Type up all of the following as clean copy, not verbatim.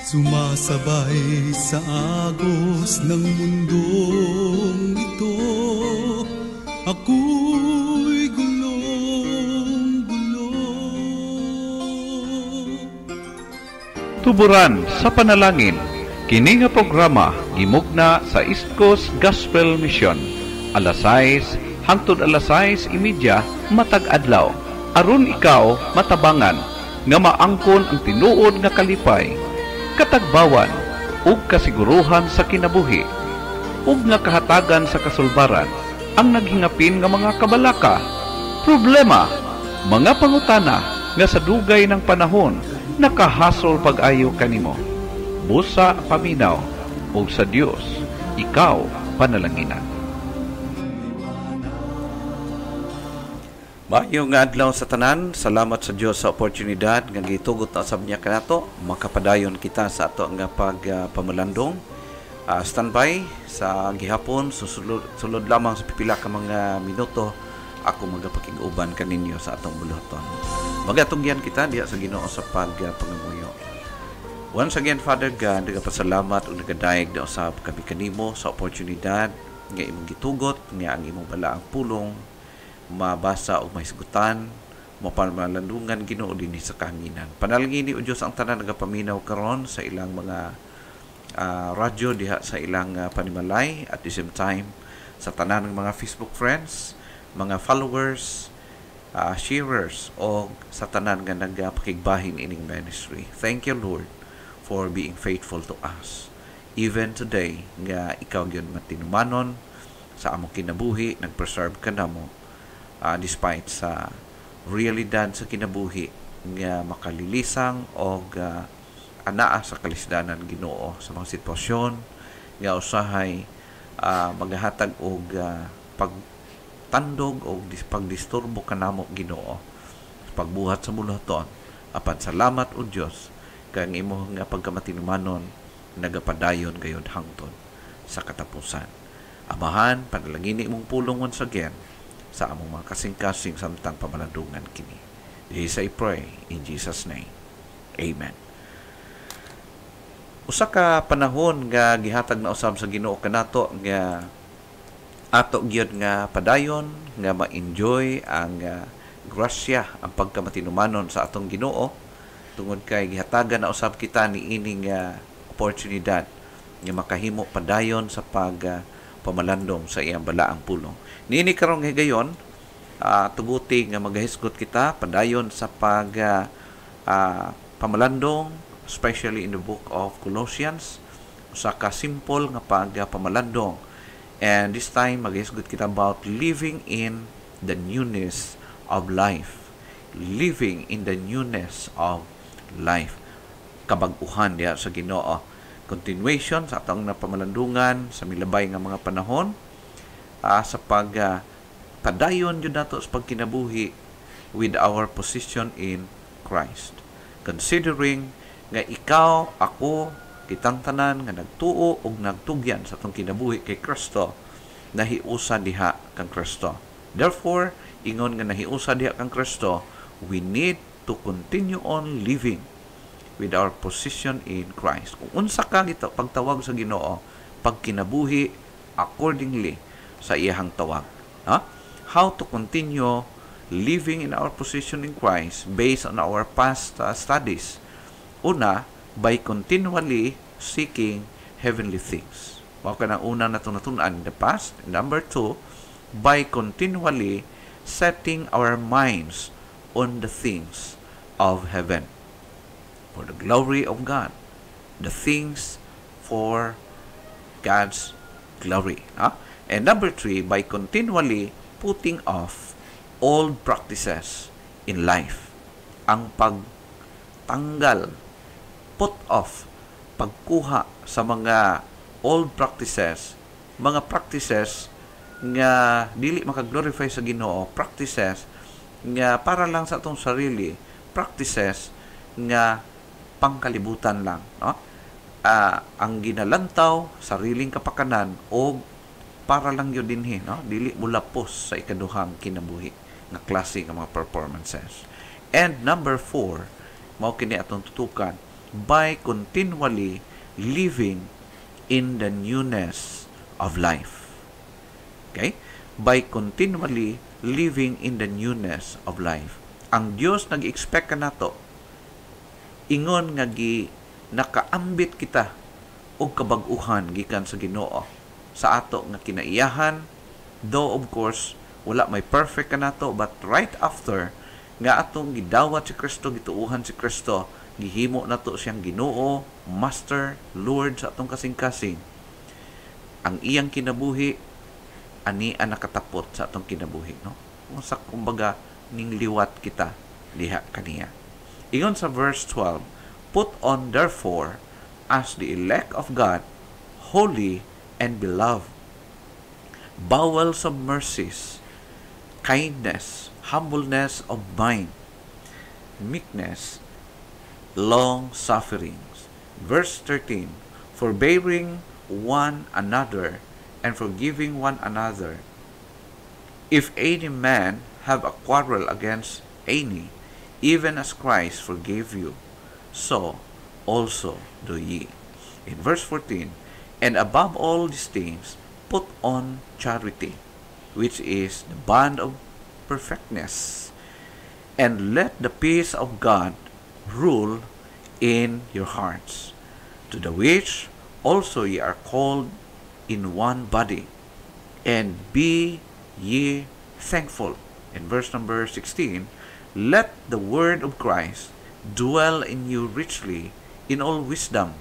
Sumasabay sa agos ng mundong ito, ako'y gulong-gulo. Tuburan sa panalangin, kini nga programa gimugna sa East Coast Gospel Mission, alas 6 hangtod alas 6:30 matag adlaw, aron ikaw matabangan nga maangkon ang tinuod nga kalipay, katagbawan ug kasiguruhan sa kinabuhi, ug nga kahatagan sa kasulbaran ang naghingapin nga mga kabalaka, problema, mga pangutana nga sa dugay ng panahon nakahasol pag-ayo kanimo. Busa paminaw ug sa Dios ikaw panalanginan. Maayong adlaw sa tanan. Salamat sa Dios sa oportunidad nga gitugot na usab niya kanato makapadayon kita sa ato nga pagpamalandong. Standby sa gihapon, sulod lamang sa pipila ka mga minuto ako magapakig-uban kaninyo sa atong buluhaton. Magatungyan kita diha sa Ginoo sa pagpangamuyo. Once again, Father God, nagapasalamat o nagadayeg na usab kami kanimo sa oportunidad nga imong gitugot nga ang imong balaang pulong mabasa o mahisgutan, mapamalandungan Ginoo dinhi sa kahanginan. Panalangin o Dios ang tanan nagapaminaw karon sa ilang mga radyo diha sa ilang panimalay, at the same time sa tanan ng mga Facebook friends, mga followers, sharers o sa tanan nga nagpakigbahin ining ministry. Thank you, Lord, for being faithful to us. Even today nga ikaw gyud matinumanon sa among kinabuhi, nagpreserve ka namo despite sa realidad sa kinabuhi nga makalilisang o anaa sa kalisdanan Ginoo sa mga sitwasyon nga usahay maghatag og pagtandog o pagdisturbo kanamo Ginoo sa pagbuhat sa buluhaton. Apan salamat o Dios kang imo nga pagkamatinumanon nagapadayon gayud hangtod sa katapusan. Amahan, panalangin imong pulong once again sa among mga kasing-kasing samtang pamalandungan kini. This I pray in Jesus' name. Amen. Usa ka panahon nga gihatag na usab sa Ginoo kanato nga ato gyud nga padayon nga ma-enjoy ang grasya, ang pagkamatinumanon sa atong Ginoo tungod kay gihatagan na usab kita ni ining oportunidad nga makahimo padayon sa pamalandong sa iyang balaang pulong. Nini karong higayon, tuguti nga magahisgot kita padayon sa pamalandong, especially in the book of Colossians, usa ka simple nga pamalandong. And this time magahisgot kita about living in the newness of life. Living in the newness of life. Kabag-uhan diha sa Ginoo. Continuation sa atong pamalandungan sa milabay nga mga panahon, sa padayon yun nato sa pagkinabuhi with our position in Christ. Considering nga ikaw, ako, kitang tanan nga nagtuo o nagtugyan sa atong kinabuhi kay Kristo, nahiusa diha kang Kristo. Therefore, ingon nga nahiusa diha kang Kristo, we need to continue on living with our position in Christ. Kung unsa ka ito pagtawag sa Ginoo, pagkinabuhi accordingly sa iyahang tawag. How to continue living in our position in Christ based on our past studies. Una, by continually seeking heavenly things. Mao ka na una natun-natunan in the past. Number 2, by continually setting our minds on the things of heaven. For the glory of God. The things for God's glory. And number 3, by continually putting off old practices in life. Ang pagtanggal, put off, pagkuha sa mga old practices, mga practices nga dili makaglorify sa Ginoo, practices nga para lang sa atong sarili, practices nga pangkalibutan lang, ang ginalantaw sariling kapakanan o para lang yun dinhi, dili mulapos sa ikaduhang kinabuhi na klase ng mga performances. And number 4, mao kini atong tutukan, by continually living in the newness of life. Okay? By continually living in the newness of life. Ang Dios nag-expect ka nato ingon nga nakaambit kita og kabag-uhan gikan sa Ginoo sa ato nga kinaiyahan, though of course wala may perfect ka nato, but right after nga atong gidawat si Kristo, gituuhan si Kristo, gihimo nato siyang Ginoo, Master, Lord sa atong kasing-kasing, ang iyang kinabuhi ani ang nakatapot sa atong kinabuhi, no? Sa kumbaga ning liwat kita diha kaniya. Ingon sa verse 12, put on therefore as the elect of God, holy and beloved, bowels of mercies, kindness, humbleness of mind, meekness, long sufferings. Verse 13, forbearing one another and forgiving one another. If any man have a quarrel against any, even as Christ forgave you, so also do ye. In verse 14, and above all these things, put on charity, which is the bond of perfectness, and let the peace of God rule in your hearts, to the which also ye are called in one body, and be ye thankful. In verse number 16, let the word of Christ dwell in you richly in all wisdom,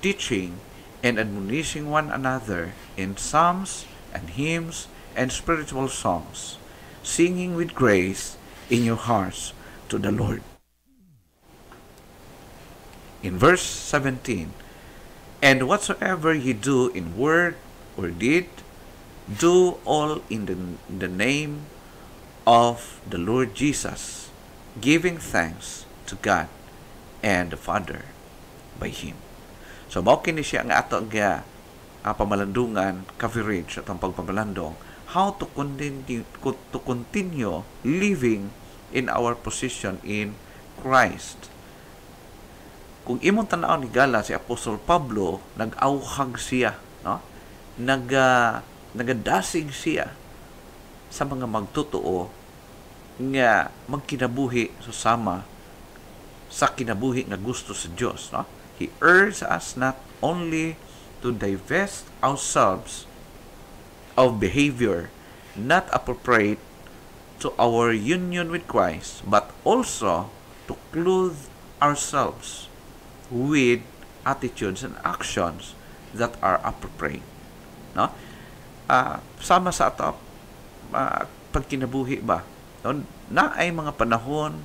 teaching and admonishing one another in psalms and hymns and spiritual songs, singing with grace in your hearts to the Lord. In verse 17, and whatsoever ye do in word or deed, do all in the name of the Lord Jesus, giving thanks to God and the Father by Him. So, mao kini siya nga ato nga pamalandungan coverage at ang pagpamalandong how to continue living in our position in Christ. Kung imong tanaw ni gala si Apostol Pablo, nag-auhag siya, no? Nagadasig siya sa mga magtotoo nga magkinabuhi susama sa kinabuhi nga gusto sa Dios, no? He urges us not only to divest ourselves of behavior not appropriate to our union with Christ, but also to clothe ourselves with attitudes and actions that are appropriate, no? Sama sa ato pagkinabuhi ba, no? Na ay mga panahon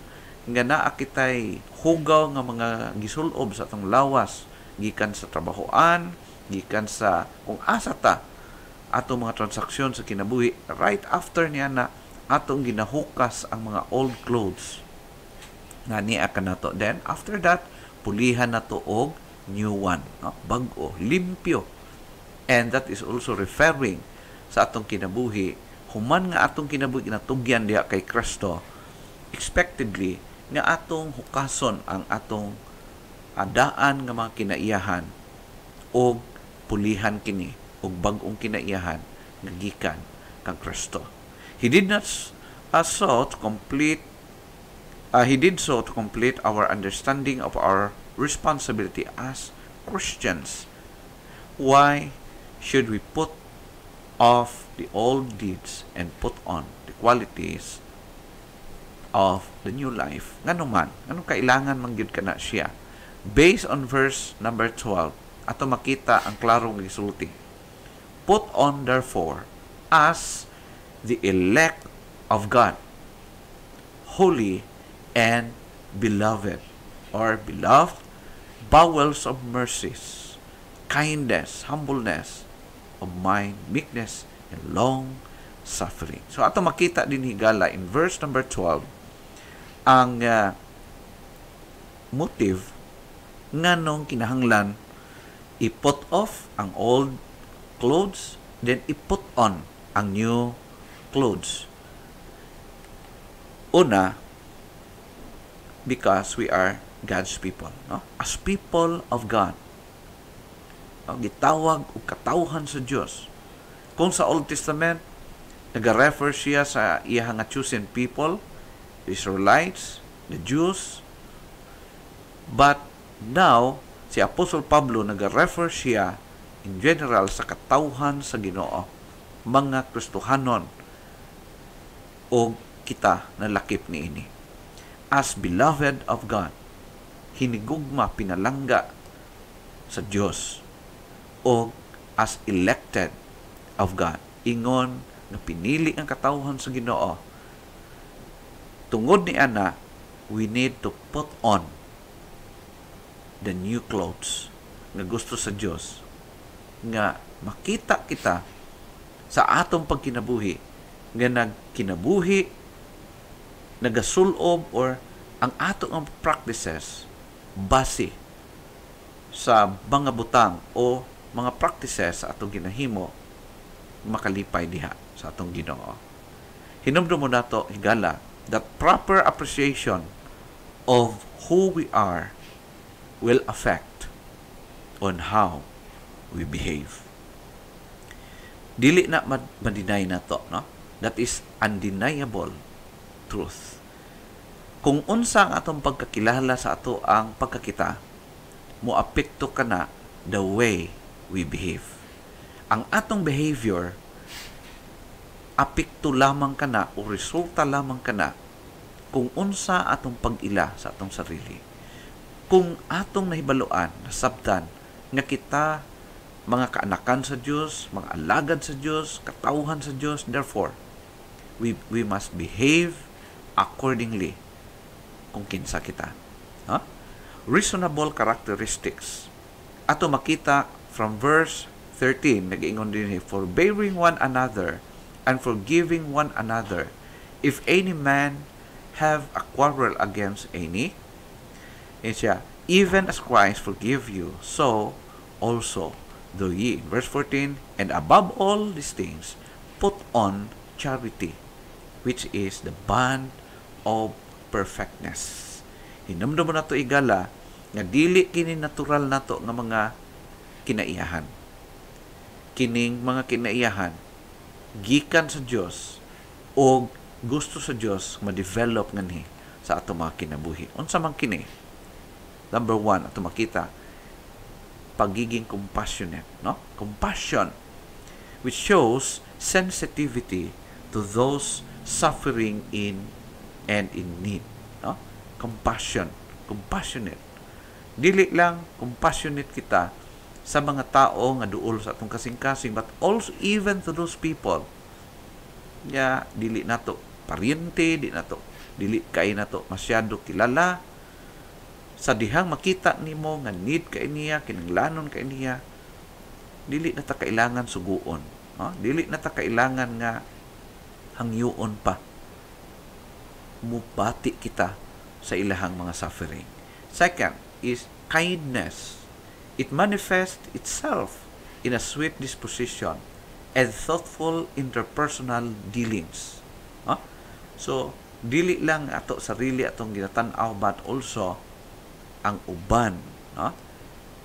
nga naa kitay hugaw nga mga gisulob sa atong lawas gikan sa trabahoan, gikan sa kung asa ta atong mga transaksyon sa kinabuhi. Right after niya na atong ginahukas ang mga old clothes na niya ka nato, then after that pulihan nato og new one, no? Bag-o, limpyo. And that is also referring sa atong kinabuhi, human nga atong kinabuhi natugyan diha kay Kristo, expectedly nga atong hukason ang atong adaan nga mga kinaiyahan o pulihan kini og bag-ong kinaiyahan nga gikan kang Kristo. He did so to complete our understanding of our responsibility as Christians. Why should we put off the old deeds and put on the qualities of the new life? Nganuman, anong kailangan mangyud kana siya? Based on verse number 12, ato makita ang klarong gisulti. Put on therefore as the elect of God, holy and beloved, or beloved, bowels of mercies, kindness, humbleness of mind, meekness, and long suffering. So ato makita din higala in verse number 12 ang motive nganong kinahanglan i-put off ang old clothes, then i-put on ang new clothes. Una, because we are God's people, no? As people of God. Gitawag og katawhan sa Dios. Kung sa Old Testament nag-refer siya sa iyang nga chosen people, the Israelites, the Jews, but now si Apostle Pablo nag-refer siya in general sa katawhan sa Ginoo, mga Kristohanon o kita na lakip niini. As beloved of God, hinigugma, pinalangga sa Dios, o as elected of God, ingon nga pinili ang katawhan sa Ginoo. Tungod ni ana, we need to put on the new clothes nga gusto sa Dios, nga makita kita sa atong pagkinabuhi, nga nagkinabuhi, nagasulob, or ang atong practices base sa mga butang o mga practices sa atong ginahimo makalipay diha sa atong Ginoo. Hinumdum mo nato higala that proper appreciation of who we are will affect on how we behave. Dili na ma-deny na to, no? That is undeniable truth. Kung unsa ang atong pagkakilala sa ato ang pagkakita, moapekto ka na the way we behave. Ang atong behavior apekto lamang ka na o resulta lamang ka na kung unsa atong pag-ila sa atong sarili. Kung atong nahibaluan, nasabtan, nga kita mga kaanakan sa Diyos, mga alagad sa Diyos, katawhan sa Diyos, therefore, we must behave accordingly kung kinsa kita. Reasonable characteristics. Ato makita from verse 13, nag-ingon din, forbearing one another and forgiving one another, if any man have a quarrel against any, even as Christ forgive you, so also do ye. Verse 14, and above all these things, put on charity, which is the bond of perfectness. Hinumdum mo na to igala, nga dili kini natural nato nga mga kinaiyahan. Kining mga kinaiyahan, gikan sa Dios o gusto sa Dios ma-develop ngani sa ato mga kinabuhi. Unsa man kini? Number 1, ato makita pagiging compassionate, no? Compassion, which shows sensitivity to those suffering in and in need, no? Compassionate. Dili lang compassionate kita sa mga tao nga duol sa atong kasing-kasing, but also even to those people ya dili nato paryente, dili kay nato masyado kilala, sa dihang makita nimo nga need kay niya, kinahanglanon kay niya, dili na ta kailangan suguon, no? Dili na ta kailangan nga hangyoon pa, mubati kita sa ilahang mga suffering. Second is kindness. It manifests itself in a sweet disposition and thoughtful interpersonal dealings. So, dili lang ato sarili atong ginatan-aw, but also ang uban.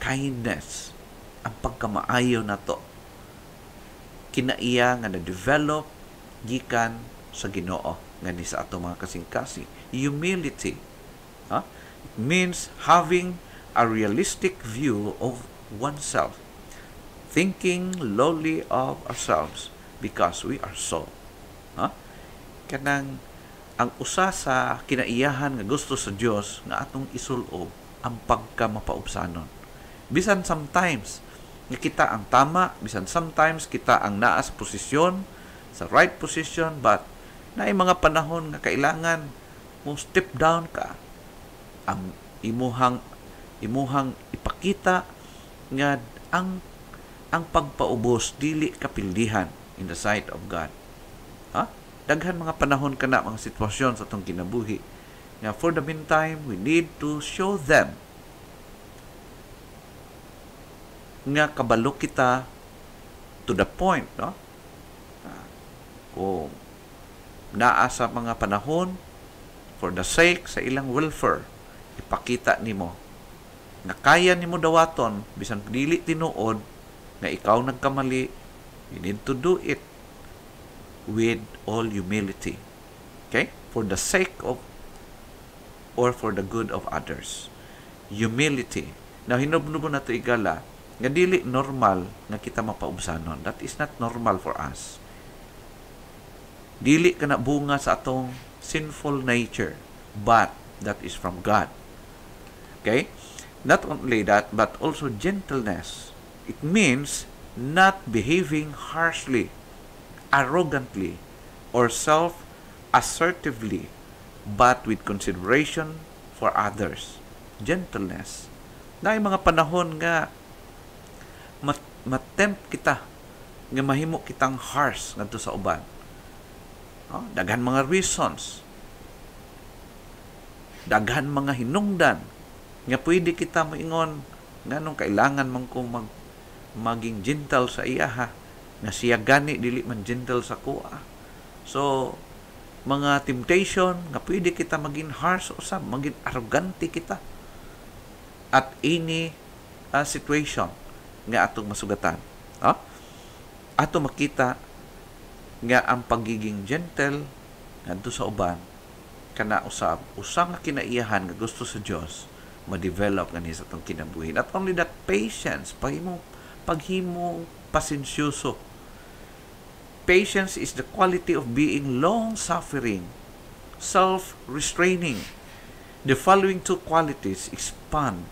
Kindness, ang pagkamaayo nato, kinaiya nga na-develop gikan sa Ginoo ngani sa ato mga kasing-kasing. Humility, it means having a realistic view of oneself, thinking lowly of ourselves because we are so. Kanang ang usa sa kinaiyahan nga gusto sa Dios nga atong isulob ang pagkamapaubsanon. Bisan sometimes nga kita ang tama, bisan sometimes kita ang naa sa posisyon, sa right position, but naay mga panahon nga kailangan mo step down ka. Ang imuhang ipakita nga ang pagpaubos dili kapildihan in the sight of God. Daghan mga panahon kana, mga sitwasyon sa atong kinabuhi nga for the meantime we need to show them nga kabalo kita to the point, no? Kung naa sa mga panahon for the sake sa ilang welfare, ipakita nimo nga kaya nimo dawaton bisan dili tinuod nga ikaw nagkamali. You need to do it with all humility. Okay? For the sake of or for the good of others. Humility. Now, hinubnubo na ito igala nga dili normal nga kita mapaubsanon. That is not normal for us. Dili ka na bunga sa atong sinful nature, but that is from God. Okay? Not only that, but also gentleness. It means not behaving harshly, arrogantly, or self-assertively, but with consideration for others. Gentleness. Na mga panahon nga matempt kita nga mahimo kitang harsh ngadto sa uban. Daghan mga reasons. Daghan mga hinungdan nga pwede kita moingon nganong kailangan man ko maging gentle sa iya ha, nga siya gani dili man gentle sa kuha. So mga temptation nga pwede kita maging harsh usab, maging arrogante kita at any situation nga atong masugatan. Ato makita nga ang pagiging gentle ngadto sa uban kana usab usa nga kinaiyahan nga gusto sa Dios ma-develop nga sa atong kinabuhi. Not only that, patience, paghimo pasensyoso. Patience is the quality of being long-suffering, self-restraining. The following two qualities expand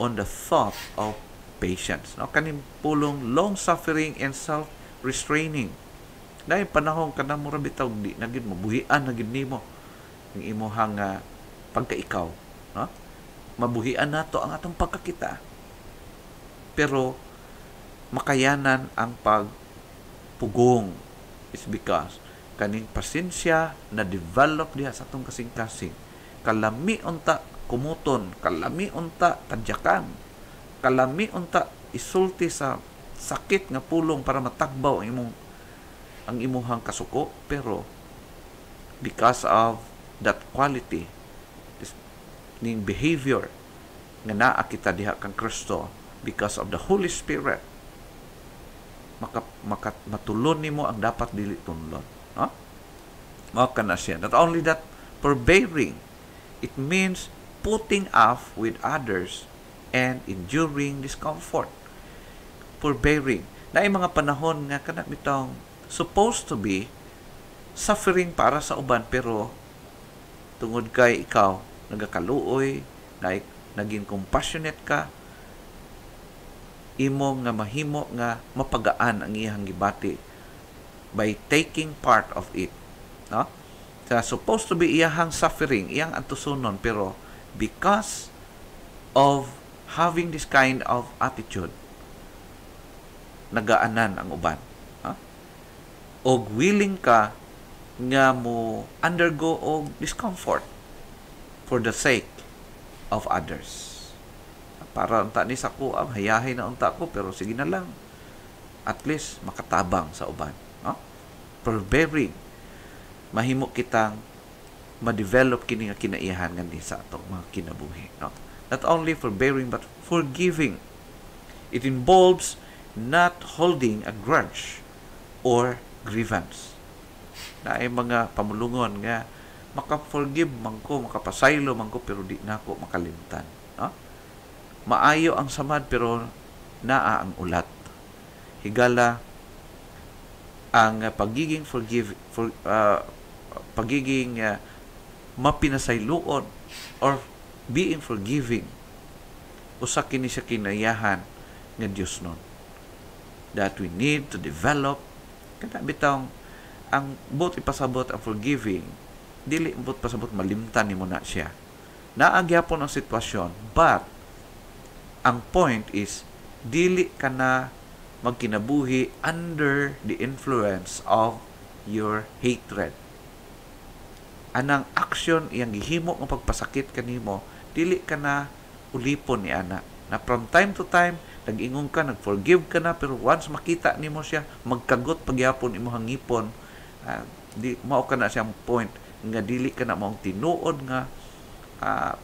on the thought of patience. Kaning pulong long-suffering and self-restraining. Dahil panahon ka na mura bitaw di naging mabuhian na gid nimo ang imuhang pagkaikaw. Mabuhian nato ang atong pagkakita. Pero makayanan ang pagpugong is because kaning pasensya na develop diha sa atong kasing-kasing. Kalami unta kumuton, kalami unta tadyakan, kalami unta isulti sa sakit nga pulong para matagbaw ang imuhang kasuko, pero because of that quality, ning behavior nga naa kita diha kang Kristo, because of the Holy Spirit, matulon nimo ang dapat dili tunlon. Mao kana siya. Not only that, forbearing, it means putting up with others and enduring discomfort. Forbearing. Naay mga panahon nga kana bitong supposed to be suffering para sa uban, pero tungod kay ikaw nagakaluoy, naging compassionate ka, imo nga mahimo nga mapagaan ang iyang gibati by taking part of it. So, supposed to be iyang suffering, iyang antusunon, pero because of having this kind of attitude, nagaanan ang uban. Og willing ka nga mo undergo og discomfort for the sake of others. Para unta ni sa ko, hayahay na unta ko, pero sige na lang. At least makatabang sa uban. Forbearing. Mahimo kitang ma-develop kini nga kinaiyahan nga sa atong mga kinabuhi. Not only forbearing, but forgiving. It involves not holding a grudge or grievance. Na ay mga pamulungon nga maka-forgive man ko, makapasaylo man ko, pero di na ako makalimtan. Maayo ang samad, pero naa ang ulat. Higala ang pagiging pagiging mapinasayloon or being forgiving, usa kini siya kinayahan nga Dios nun, that we need to develop. Kada bitang ang buot ipasabot ang forgiving, dili buot pasabot malimtan nimo na siya. Naagyapon ang sitwasyon, but ang point is dili ka na magkinabuhi under the influence of your hatred. Anang action iyang gihimo ng pagpasakit kanimo, dili ka na ulipon ni ana. Na from time to time nag-ingon ka, nag-forgive ka na, pero once makita nimo siya, magkagot pagyapon imo hangipon, di mao ka na siyang point nga dili ka na maong tinuod nga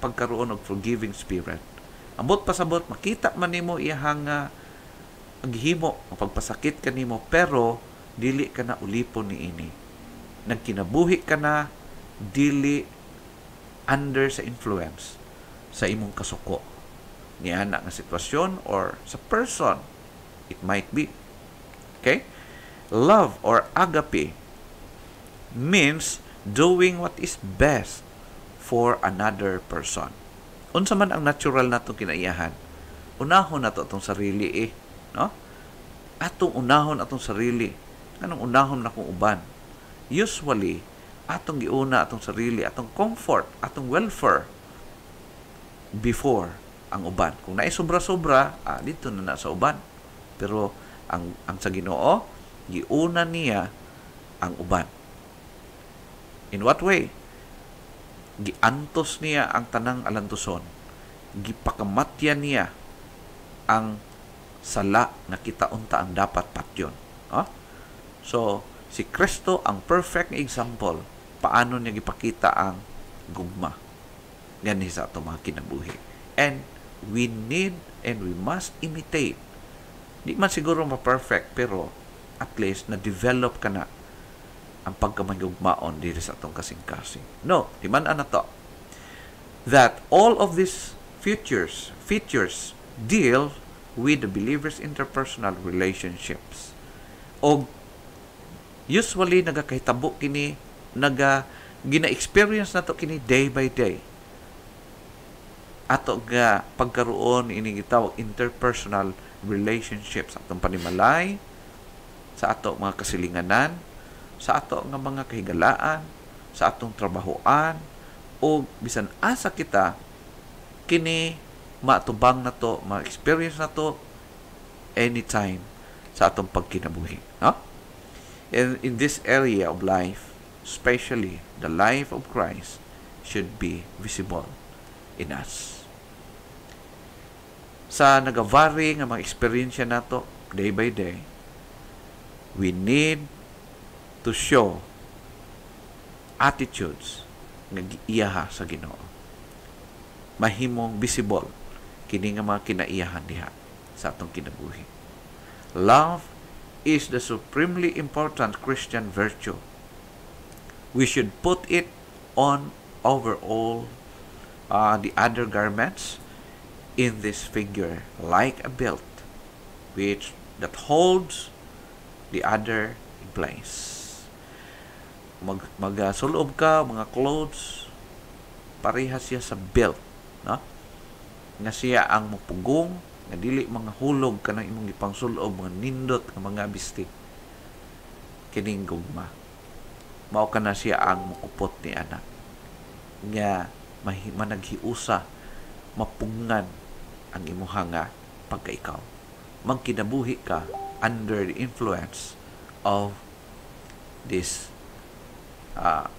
pagkaroon og forgiving spirit. Ambot pasabot makita man nimo iyang ang gihimo ang pagpasakit kanimo, pero dili ka na ulipon niini. Nagkinabuhi ka na dili under sa influence sa imong kasuko niya na nga sitwasyon or sa person it might be. Okay? Love or agape means doing what is best for another person. Unsa man ang natural natong kinaiyahan, unahon nato atong sarili no? Atong unahon atong sarili. Anong unahon na kung uban? Usually, atong giuna atong sarili, atong comfort, atong welfare before ang uban. Kung naay sobra-sobra, dito na sa uban. Pero ang sa Ginoo, giuna niya ang uban. In what way? Giantos niya ang tanang alantuson. Gipakamatyan niya ang sala nga kita unta ang dapat patyon. So, si Kristo ang perfect example paano niya gipakita ang gugma. Gani sa ato mga kinabuhi. And we need and we must imitate. Di man siguro ma-perfect, pero at least na-develop ka na ang pagkamagugmaon dito sa atong kasing-kasing. No, di man ana to. That all of these features deal with the believer's interpersonal relationships. O usually nagakahitabo kini, gina-experience nato kini day by day. Ato nga pagkaroon ini gitawag interpersonal relationships, atong panimalay, sa ato mga kasilinganan, sa ato nga mga kahigalaan, sa atong trabahoan, o bisan asa kita kini matubang na to, ma-experience na to anytime sa atong pagkinabuhi. No? And in this area of life, especially the life of Christ, should be visible in us. Sa nagavari nga mga experience nato day by day, we need to show attitudes nga giiyaha sa Ginoo. Mahimong visible kini nga mga kinaiyahan diha sa atong kinabuhi. Love is the supremely important Christian virtue. We should put it on over all the other garments in this figure, like a belt that holds the other in place. Magsulob ka, mga clothes, parehas siya sa belt, no? Nga siya ang mupugong, nga dili mga hulog ka ng imong ipangsulob, mga nindot, mga bistik. Kining gugma. Mao ka na siya ang mukupot ni anak. Nga managhiusa, mapungan ang imuha nga pagkaikaw. Magkinabuhi ka under the influence of this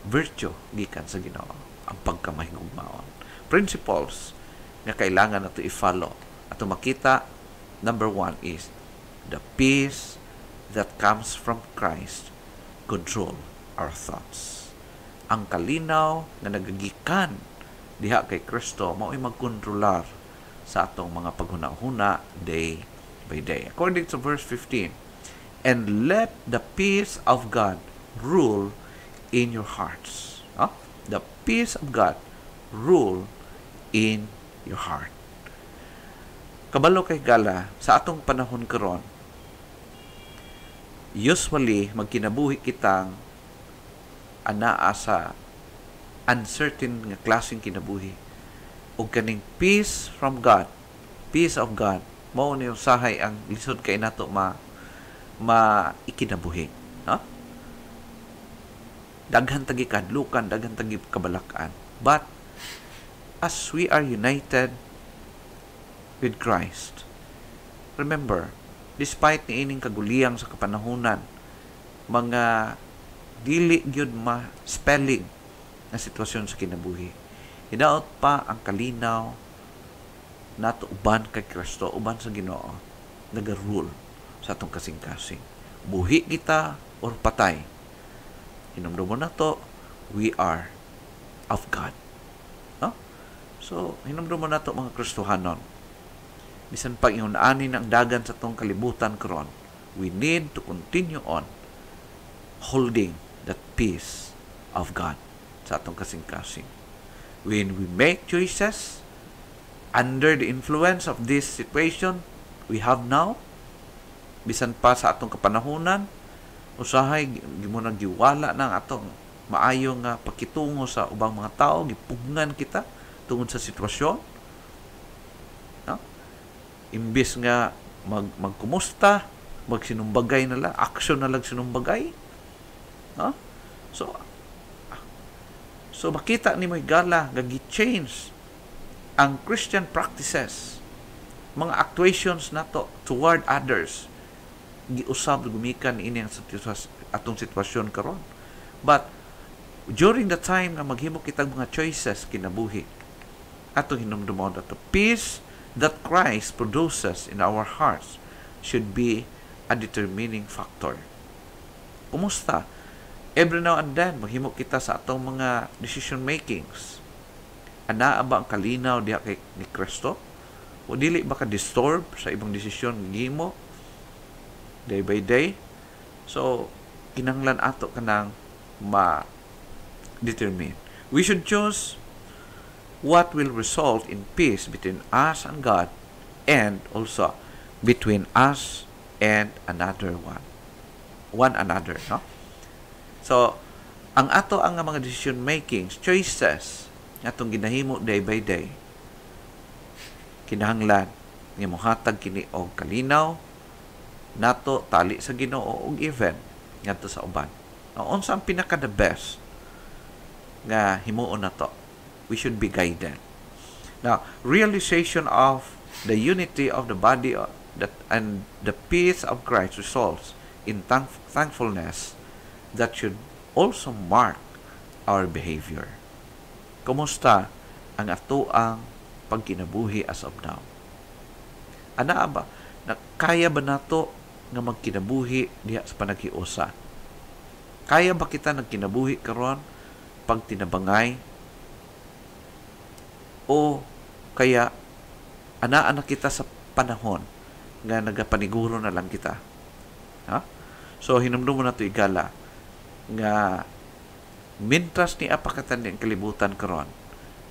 virtue gikan sa Ginoo, ang pagkamahigugmaon. Principles na kailangan nato i-follow at makita. Number 1 is the peace that comes from Christ control our thoughts. Ang kalinaw nga nagagikan diha kay Kristo mao'y magkontrolar sa atong mga paghuna-huna day by day. According to verse 15, and let the peace of God rule in your hearts. The peace of God rule in your heart. Kabalo kay gala, sa atong panahon karon, usually magkinabuhi kitang anaa sa uncertain nga klaseng kinabuhi. O kaning peace from God, peace of God, mao ni usahay ang lisod kay nato ikinabuhi. Daghan tagi kadlukan, daghan tagi kabalakan. But as we are united with Christ, remember, despite niining kaguliyang sa kapanahunan, mga dili gyud ma-spelling na sitwasyon sa kinabuhi, hidaot pa ang kalinaw nato uban kay Kristo, uban sa Ginoo, naga-rule sa atong kasing-kasing. Buhi kita or patay, hinumdumon na to, we are of God. No? So, hinumdum mo na to mga Kristohanon. Bisan pag iunaani ng dagan sa tong kalibutan karon, we need to continue on holding that peace of God sa atong kasing-kasing. When we make choices under the influence of this situation we have now, bisan pa sa atong kapanahunan, usahay gimo nang giwala ng atong maayo nga pakitungo sa ubang mga tao, gipugnan kita tungod sa sitwasyon. No? Imbis nga magkumusta, magsinumbagay na lang, action na lang sinumbagay. No? So makita ni mo higala nga gi-change ang Christian practices, mga actuations nato toward others, giusab gumikan ini ang atong sitwasyon karon. But during the time nga maghimo kitag mga choices kinabuhi, atong hinumdumon that the peace that Christ produces in our hearts should be a determining factor. Kumusta? Every now and then, maghimo kita sa atong mga decision makings. Anaa ba ang kalinaw diha kay ni Kristo? O dili ba ka disturb sa ibang desisyon gimo day by day? So, kinanglan ato kanang ma-determine. We should choose what will result in peace between us and God, and also between us and one another, no? So, ang ato ang mga decision makings, choices, atong ginahimo day by day, kinahanglan nga mohatag kini og kalinaw nato tali sa Ginoo og event ngadto sa uban. Unsa ang pinaka the best nga himuon nato? We should be guided. Now, realization of the unity of the body and the peace of Christ results in thankfulness that should also mark our behavior. Kumusta ang ato ang pagkinabuhi as of now? Ana ba? Kaya ba nato nga magkinabuhi diha sa panaghiusa? Kaya ba kita nagkinabuhi karon pag tinabangay? O kaya anaa na kita sa panahon nga nagapaniguro na lang kita? Ha? So, hinumdum mo na ito igala nga mintras ni apakatan ng kalibutan karon,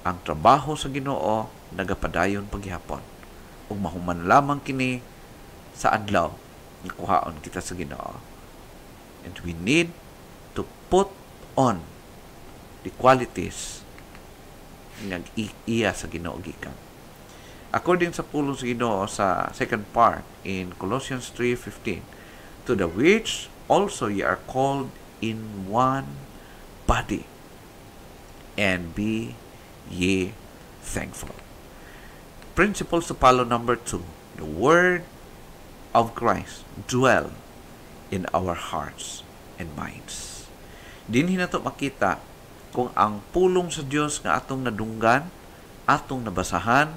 ang trabaho sa Ginoo nagapadayon paghihapon. Ug mahuman lamang kini sa adlaw nga kuhaon kita sa Ginoo. And we need to put on the qualities nga iya sa Ginoo gikan. According sa pulong sa Ginoo sa second part in Colossians 3:15, to the which also ye are called in one body, and be ye thankful. Principle sa palo number 2, the word of Christ dwell in our hearts and minds. Dinhi nato makita kung ang pulong sa Dios nga atong nadunggan, atong nabasahan,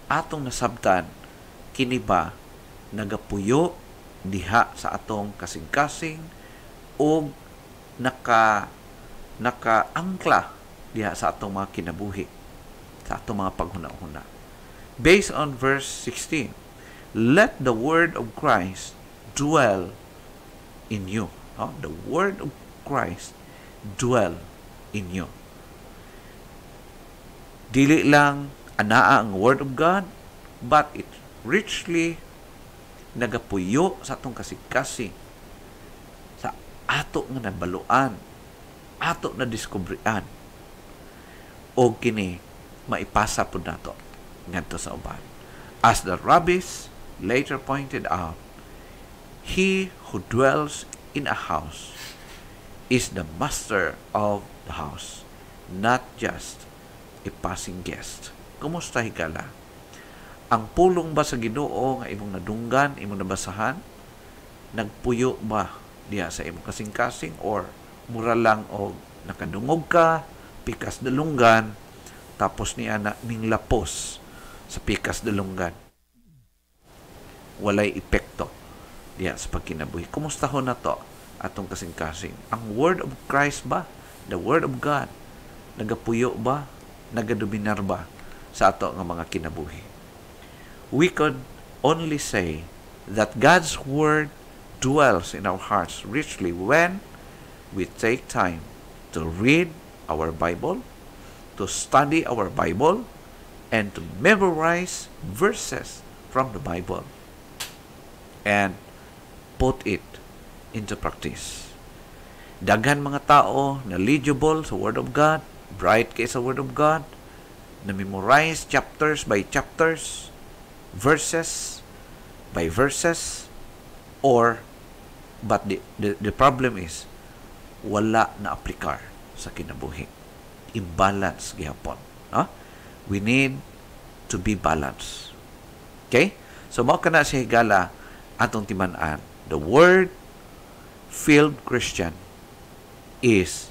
atong nasabtan, kini ba nagapuyo diha sa atong kasing-kasing o naka-angkla diha sa atong mga kinabuhi, sa atong mga paghuna-huna. Based on verse 16, let the word of Christ dwell in you. The word of Christ dwell in you. Dili lang anaa ang word of God, but it richly nagapuyo sa atong kasing-kasing, sa ato nga nabaluan, ato na diskubrian, o kini maipasa po nato ngadto sa uban. As the rabbis later pointed out, he who dwells in a house is the master of the house, not just a passing guest. Kumusta higala? Ang pulong ba sa Ginoo nga imong nadunggan, imong nabasahan, nagpuyo ba diha sa imong kasing-kasing, or mura lang o nakadungog ka, pikas dalunggan, tapos niya na minglapos sa pikas dalunggan? Walay epekto diha sa pagkinabuhi. Kumusta ho na to atong kasing-kasing? Ang word of Christ ba, the word of God, nagapuyo ba, nagadominar ba sa ato nga mga kinabuhi. We could only say that God's Word dwells in our hearts richly when we take time to read our Bible, to study our Bible, and to memorize verses from the Bible and put it into practice. Daghan mga tao knowledgeable sa Word of God, bright kay sa Word of God, na memorize chapters by chapters, verses by verses, but the problem is wala na aplikar sa kinabuhi. Imbalance gihapon. No? We need to be balanced. Okay? So mao kana si higala atong timan-an. The word-filled Christian is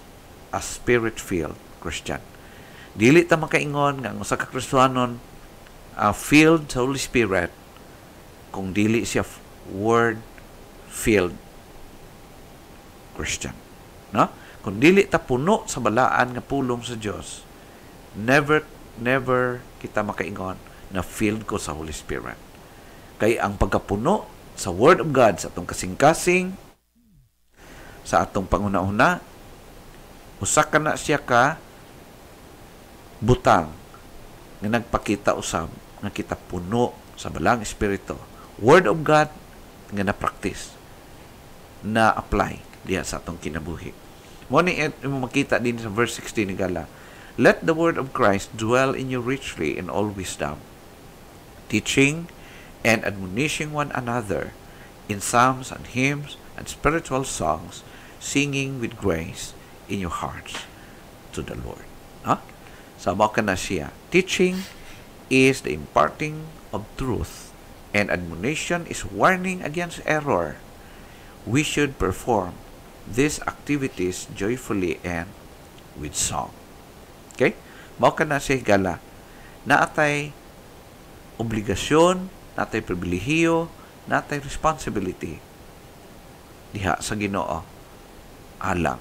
a spirit-filled Christian. Dili ta makaingon nga ang usa ka Kristiyanon filled sa Holy Spirit kung dili siya word-filled Christian. No? Kung dili ta puno sa balaan nga pulong sa Dios, never kita makaingon na filled ko sa Holy Spirit. Kay ang pagkapuno sa Word of God, sa atong kasing-kasing, sa atong panguna-una, usa ka na siya ka butang nga nagpakita usab nga kita puno sa balang espiritu. Word of God nga na-practice, na-apply diya sa atong kinabuhi. Mo ni makita din sa verse 16 ni Gala, let the word of Christ dwell in you richly in all wisdom, teaching and admonishing one another in psalms and hymns and spiritual songs, singing with grace in your hearts to the Lord. Huh? So, mao kana siya. Teaching is the imparting of truth, and admonition is warning against error. We should perform these activities joyfully and with song. Okay? Mao kana siya higala. Naatay obligasyon, natay pribilehiyo, natay responsibility diha sa Ginoo alang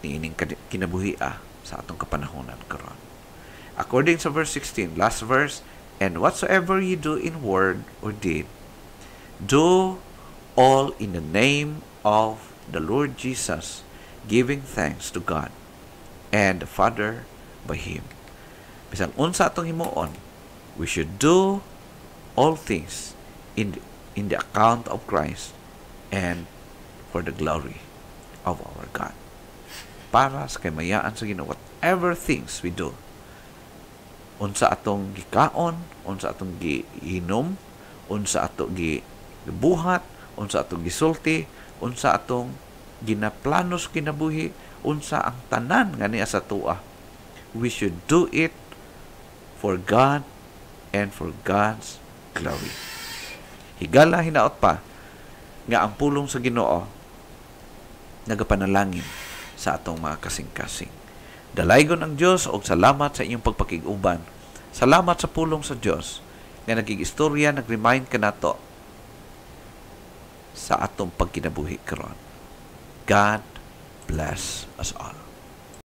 niining kinabuhia sa atong kapanahonan karon. According to verse 16, last verse, and whatsoever ye do in word or deed, do all in the name of the Lord Jesus, giving thanks to God and the Father by Him. Bisan unsa atong himuon, we should do all things in the account of Christ and for the glory of our God. Para sa kamayaan sa Ginoo, whatever things we do, unsa atong gikaon, unsa atong giinom, unsa atong gibuhat, unsa atong gisulti, unsa atong ginaplanos kinabuhi, unsa ang tanan nga niya sa tuwa, we should do it for God and for God's glory. Higala hinaot pa nga ang pulong sa Ginoo nagapanalangin sa atong mga kasing-kasing. Dalaygon ang Diyos og salamat sa inyong pagpakig-uban. Salamat sa pulong sa Diyos nga naging-istorya, nag-remind ka nato sa atong pagkinabuhi karon. God bless us all.